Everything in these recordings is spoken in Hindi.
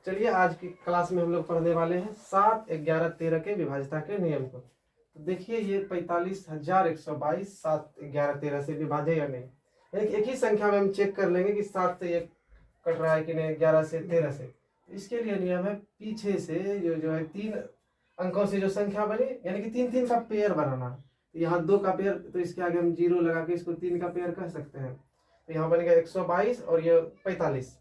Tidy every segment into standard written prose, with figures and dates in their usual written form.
चलिए आज की क्लास में हम लोग पढ़ने वाले हैं 7, 11, 13 के विभाज्यता के नियम को। तो देखिए ये 45,122 7, 11, 13 से विभाज्य या नहीं। एक ही संख्या में हम चेक कर लेंगे कि 7 से ये कट रहा है कि नहीं, 11 से, 13 से। तो इसके लिए नियम है पीछे से जो है 3 अंकों से जो संख्या बनी, यानी कि 3 का पेयर बनाना। तो यहाँ 2 का पेयर, तो इसके आगे हम 0 लगा के इसको 3 का पेयर कह सकते हैं। तो यहाँ बनेगा 122 और ये 45।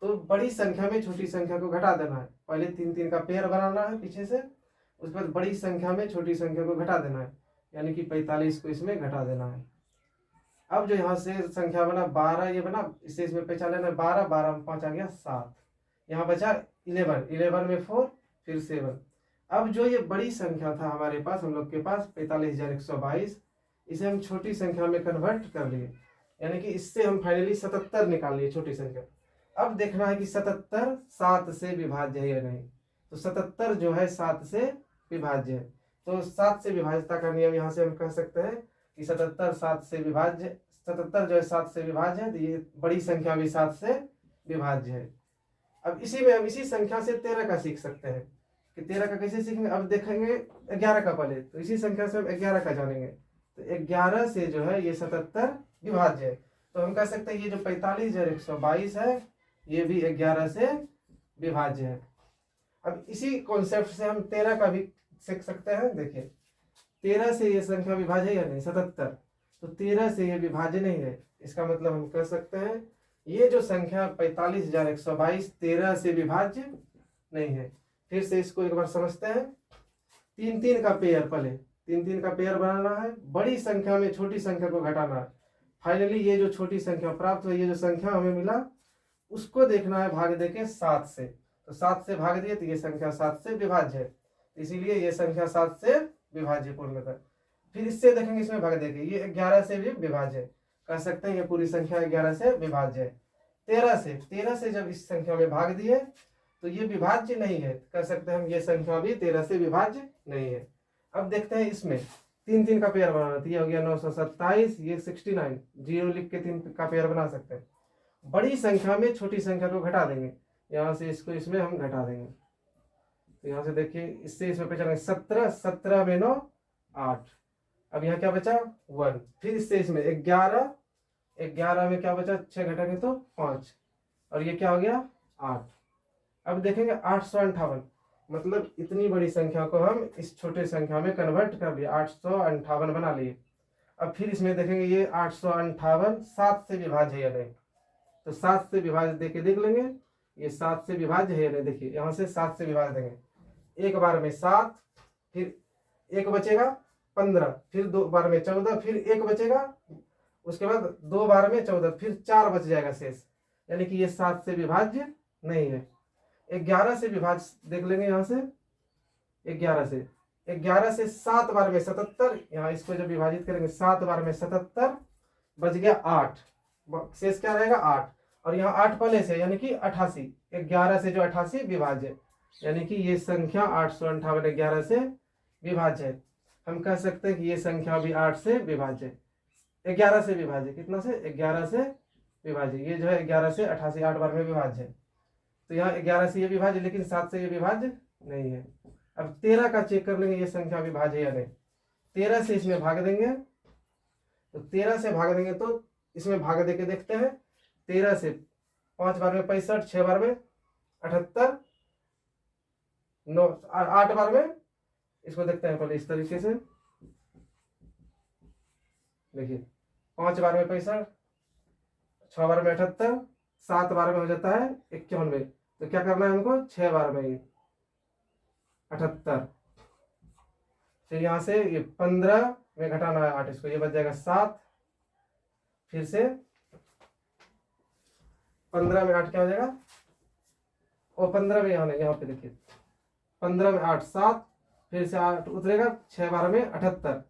तो बड़ी संख्या में छोटी संख्या को घटा देना है। पहले 3 का पेयर बनाना है पीछे से, उसके बाद बड़ी संख्या में छोटी संख्या को घटा देना है, यानी कि 45 को इसमें घटा देना है। अब जो यहाँ से संख्या बना 12, ये बना, इससे इसमें पहचान लेना 12, 12 में 5 आ गया 7। यहाँ बचा 11, 11 में 4, फिर 7। अब जो ये बड़ी संख्या था हमारे पास, हम लोग के पास 45,122, इसे हम छोटी संख्या में कन्वर्ट कर लिए, यानी कि इससे हम फाइनली 77 निकाल लिए छोटी संख्या। अब देखना है कि 77 7 से विभाज्य है या नहीं। तो 77 जो है 7 से विभाज्य है। तो 7 से विभाज्यता का नियम यहाँ से हम कह सकते हैं कि 77 7 से विभाज्य, 77 जो है 7 से विभाज्य है, तो ये बड़ी संख्या भी 7 से विभाज्य है। अब इसी में हम इसी संख्या से 13 का सीख सकते हैं कि 13 का कैसे सीखेंगे। अब देखेंगे 11 का पहले, तो इसी संख्या से हम 11 का जानेंगे। तो 11 से जो है ये 77 विभाज्य है। तो हम कह सकते हैं ये जो 45,122 है, ये भी 11 से विभाज्य है। अब इसी कॉन्सेप्ट से हम 13 का भी सीख सकते हैं। देखिए 13 से ये संख्या विभाज्य है या नहीं, 77। तो 13 से ये विभाज्य नहीं है। इसका मतलब हम कह सकते हैं ये जो संख्या 45,122 13 से विभाज्य नहीं है। फिर से इसको एक बार समझते हैं। 3 का पेयर, पहले 3 का पेयर बनाना है, बड़ी संख्या में छोटी संख्या को घटाना है। फाइनली ये जो छोटी संख्या प्राप्त हुई, ये जो संख्या हमें मिला, उसको देखना है भाग देके 7 से। तो 7 से भाग दिए तो ये संख्या 7 से विभाज्य है, इसीलिए ये संख्या 7 से विभाज्य पूर्णतः। फिर इससे देखेंगे इसमें भाग देके ये 11 से भी विभाज्य है, कह सकते हैं ये पूरी संख्या 11 से विभाज्य है। 13 से जब इस संख्या में भाग दिए तो ये विभाज्य नहीं है, कह सकते हैं हम ये संख्या भी 13 से विभाज्य नहीं है। अब देखते हैं इसमें 3 का पेयर बनाना, तो ये हो गया 927, ये 69, 0 लिख के 3 का पेयर बना सकते हैं। बड़ी संख्या में छोटी संख्या को घटा देंगे, यहाँ से इसको इसमें हम घटा देंगे। तो यहाँ से देखिए इससे इसमें पहचान 17, 17 में 9 8। अब यहाँ क्या बचा 1। फिर इससे इसमें 11, 11 में क्या बचा 6 घटाएंगे तो 5, और ये क्या हो गया 8। अब देखेंगे 858, मतलब इतनी बड़ी संख्या को हम इस छोटे संख्या में कन्वर्ट कर लिए, 858 बना लिए। अब फिर इसमें देखेंगे ये 858 7 से विभाज्य है या नहीं। तो 7 से विभाज्य देके देख लेंगे ये 7 से विभाज्य है या नहीं। देखिए यहाँ से 7 से विभाज्य देंगे, एक बार में 7, फिर एक बचेगा 15, फिर 2 बार में 14, फिर एक बचेगा, उसके बाद 2 बार में 14, फिर 4 बच जाएगा शेष, यानी कि ये 7 से विभाज्य नहीं है। 11 से विभाज्य देख लेंगे, यहाँ से 11 से 7 बार में 77, यहाँ इसको जब विभाजित करेंगे 7 बार में 77, बच गया 8, शेष क्या रहेगा 8, और यहाँ 8 पहले से यानी कि 88, 11 से जो 88 विभाज्य, यानी कि ये संख्या 858 11 से विभाज्य है। हम कह सकते हैं कि ये संख्या भी 8 से विभाज्य है, 11 से विभाज्य, कितना से 11 से विभाज्य। ये जो है 11 से 88 8 बार में विभाज्य है। तो यहाँ 11 से ये विभाज्य, लेकिन 7 से ये विभाज्य नहीं है। अब 13 का चेक कर लेंगे ये संख्या विभाज्य या नहीं। 13 से इसमें भाग देंगे, तो 13 से भाग देंगे तो इसमें भाग देके देखते हैं। 13 से 5 बार में 65, 6 बार में 78, 9 8 बार में, इसको देखते हैं पहले इस तरीके से। देखिए 5 बार में 65, 6 बार में 78, 7 बार में हो जाता है 91। तो क्या करना है हमको 6 बार में 78, फिर यहाँ से ये 15 में घटाना है 8, इसको ये बच जाएगा 7, फिर से 15 में 8 क्या हो जाएगा, और 15 में यहाँ नहीं, यहाँ पे देखिए 15 में 8 7, फिर से 8 उतरेगा, 6 बार में 78,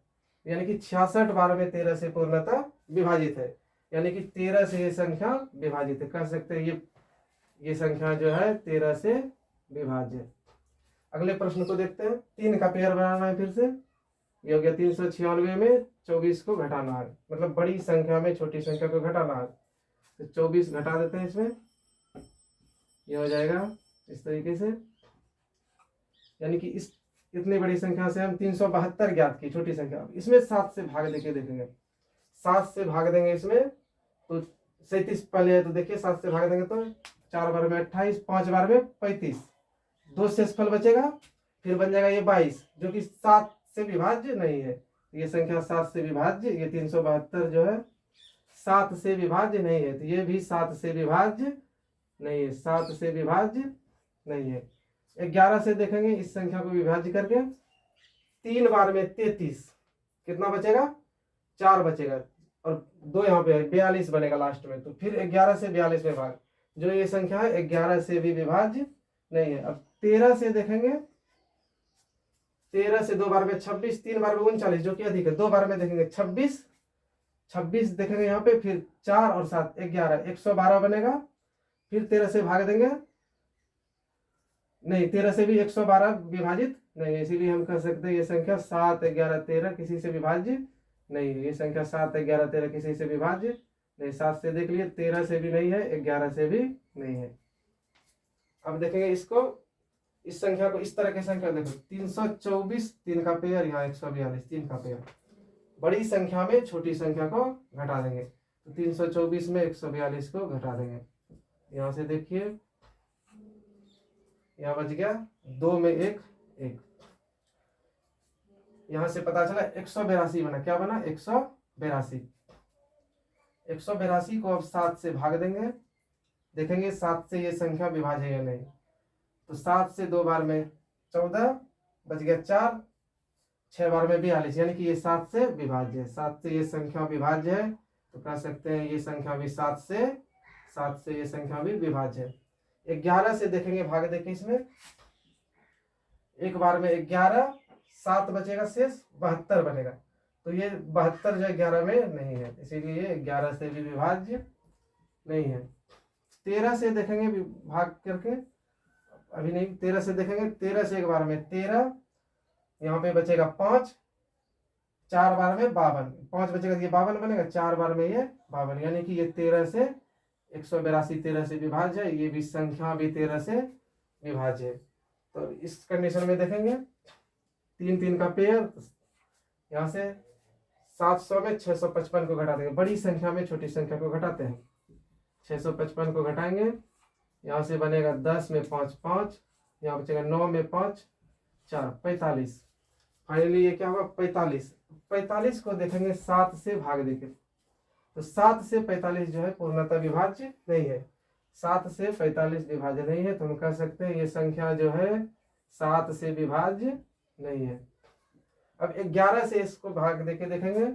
यानी कि 66 बार में 13 से पूर्णतः विभाजित है, यानी कि 13 से ये संख्या विभाजित है। कह सकते हैं ये संख्या जो है 13 से विभाज्य है। अगले प्रश्न को देखते हैं। 3 का पेयर बनाना है, फिर से ये हो गया 396 में 24 को घटाना है, मतलब बड़ी संख्या में छोटी संख्या को घटाना है। तो 24 घटा देते हैं इसमें, ये हो जाएगा इस तरीके से, यानी कि इस इतनी बड़ी संख्या से हम 372 ज्ञात की, छोटी संख्या। इसमें 7 से भाग देके देखेंगे, 7 से भाग देंगे इसमें तो 37 पहले है, तो देखिए 7 से भाग देंगे तो 4 बार में 28, 5 बार में 35, 2 शेषफल बचेगा, फिर बन जाएगा ये 22, जो कि 7 से विभाज्य नहीं है। ये संख्या 7 से विभाज्य, ये 372 जो है 7 से विभाज्य नहीं है, तो ये भी 7 से विभाज्य नहीं है, 7 से विभाज्य नहीं है। 11 से देखेंगे इस संख्या को विभाज्य करके, 3 बार में 33, कितना बचेगा, 4 बचेगा, और 2 यहाँ पे है, 42 बनेगा लास्ट में। तो फिर 11 से 42 में भाग, जो ये संख्या है 11 से भी विभाज्य नहीं है। अब 13 से देखेंगे, 13 से 2 बार में 26, 3 बार में 39, जो कि अधिक है, 2 बार में देखेंगे 26, 26 देखेंगे यहाँ पे, फिर 4 और 7 11, 112 बनेगा। फिर 13 से भाग देंगे, नहीं 13 से भी 112 विभाजित नहीं है, इसीलिए हम कह सकते हैं ये संख्या 7 11 13 किसी से विभाज्य नहीं है। ये संख्या 7 11 13 किसी से विभाज्य नहीं, 7 से देख लिए, 13 से भी नहीं है, 11 से भी नहीं है। अब देखेंगे इसको, इस संख्या को, इस तरह की संख्या देखो, 324 3 का पेयर, यहाँ 142 3 का पेयर। बड़ी संख्या में छोटी संख्या को घटा देंगे, तो 324 में 142 को घटा देंगे। यहाँ से देखिए, यहाँ बच गया 2 में 1 1, यहाँ से पता चला 182 बना। क्या बना, 182। 182 को अब 7 से भाग देंगे, देखेंगे 7 से ये संख्या विभाज्य है या नहीं। तो 7 से 2 बार में 14, बच गया 4, 6 बार में 42, यानी कि ये 7 से विभाज्य है। 7 से ये संख्या विभाज्य है, तो कह सकते हैं ये संख्या भी 7 से ये संख्या भी विभाज्य है। 11 से देखेंगे भाग देखें, इसमें 1 बार में 11, 7 बचेगा, शेष 72 बनेगा। तो ये 72 जो 11 में नहीं है, इसीलिए ये 11 से भी विभाज्य नहीं है। 13 से देखेंगे भाग करके, अभी नहीं, 13 से देखेंगे, 13 से 1 बार में 13, यहाँ पे बचेगा 5, 4 बार में 52, 5 बचेगा, ये 52 बनेगा, 4 बार में ये 52, यानी कि ये 13 से 182 13 से विभाज्य है। ये भी संख्या भी 13 से विभाज्य है। तो इस कंडीशन में देखेंगे 3 3 का पेयर, यहाँ से 700 में 655 को घटा देंगे। बड़ी संख्या में छोटी संख्या को घटाते हैं, 655 को घटाएंगे, यहाँ से बनेगा 10 में 5 5, यहाँ बचेगा 9 में 5 4 45। फाइनली ये क्या होगा, 45। 45 को देखेंगे 7 से भाग देके, तो 7 से 45 जो है पूर्णतः विभाज्य नहीं है। 7 से 45 विभाज्य नहीं है, तो हम कह सकते हैं ये संख्या जो है 7 से विभाज्य नहीं है। अब 11 से इसको भाग देके देखेंगे,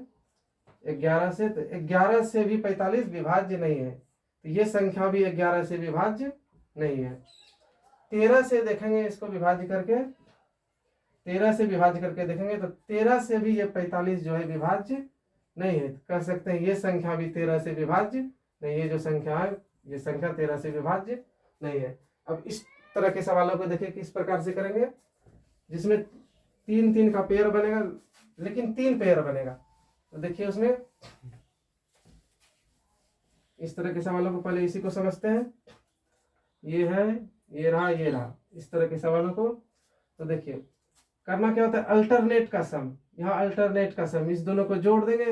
11 से, तो 11 से भी 45 विभाज्य नहीं है, तो ये संख्या भी 11 से विभाज्य नहीं है। 13 से देखेंगे इसको विभाज्य करके, 13 से विभाज्य करके देखेंगे, तो 13 से भी ये 45 जो है विभाज्य नहीं है, तो कह सकते हैं ये संख्या भी 13 से विभाज्य नहीं है। जो संख्या है ये संख्या 13 से विभाज्य नहीं है। अब इस तरह के सवालों को देखिए किस प्रकार से करेंगे, जिसमें 3 3 का पेयर बनेगा, लेकिन 3 पेयर बनेगा। तो देखिए उसमें इस तरह के सवालों को पहले इसी को समझते हैं, ये है, ये रहा, ये रहा, इस तरह के सवालों को। तो देखिए करना क्या होता है, अल्टरनेट का सम, यहाँ अल्टरनेट का सम, इस दोनों को जोड़ देंगे।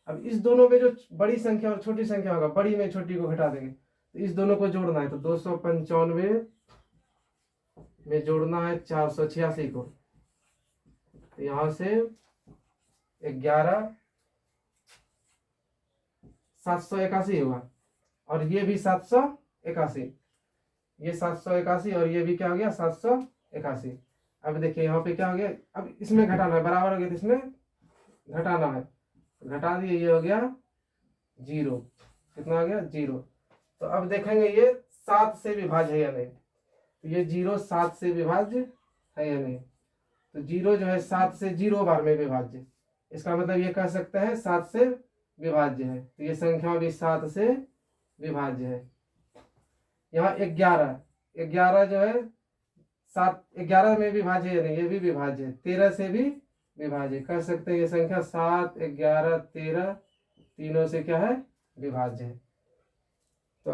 अब इस दोनों में जो बड़ी संख्या और छोटी संख्या होगा, बड़ी में छोटी को घटा देंगे, तो इस दोनों को जोड़ना है, तो 295 में जोड़ना है 486 को, तो यहाँ से 11 781 हुआ, और ये भी 781, ये 781 और ये भी क्या हो गया 781। अब देखिए यहाँ पे क्या हो गया, अब इसमें घटाना है, बराबर हो गया, तो इसमें घटाना है, घटा दिए, ये हो गया 0, कितना हो गया 0। तो अब देखेंगे ये 7 से विभाज्य है या नहीं, तो ये 0 7 से विभाज्य है या नहीं, तो 0 जो है 7 से 0 बार में विभाज्य, इसका मतलब ये कह सकते हैं 7 से विभाज्य है, तो ये संख्या भी 7 से विभाज्य है। यहाँ 11 जो है 7 11 में विभाज्य है नहीं, ये भी विभाज्य है, 13 से भी विभाज्य, कह सकते हैं ये संख्या 7 11 13 तीनों से क्या है विभाज्य है। तो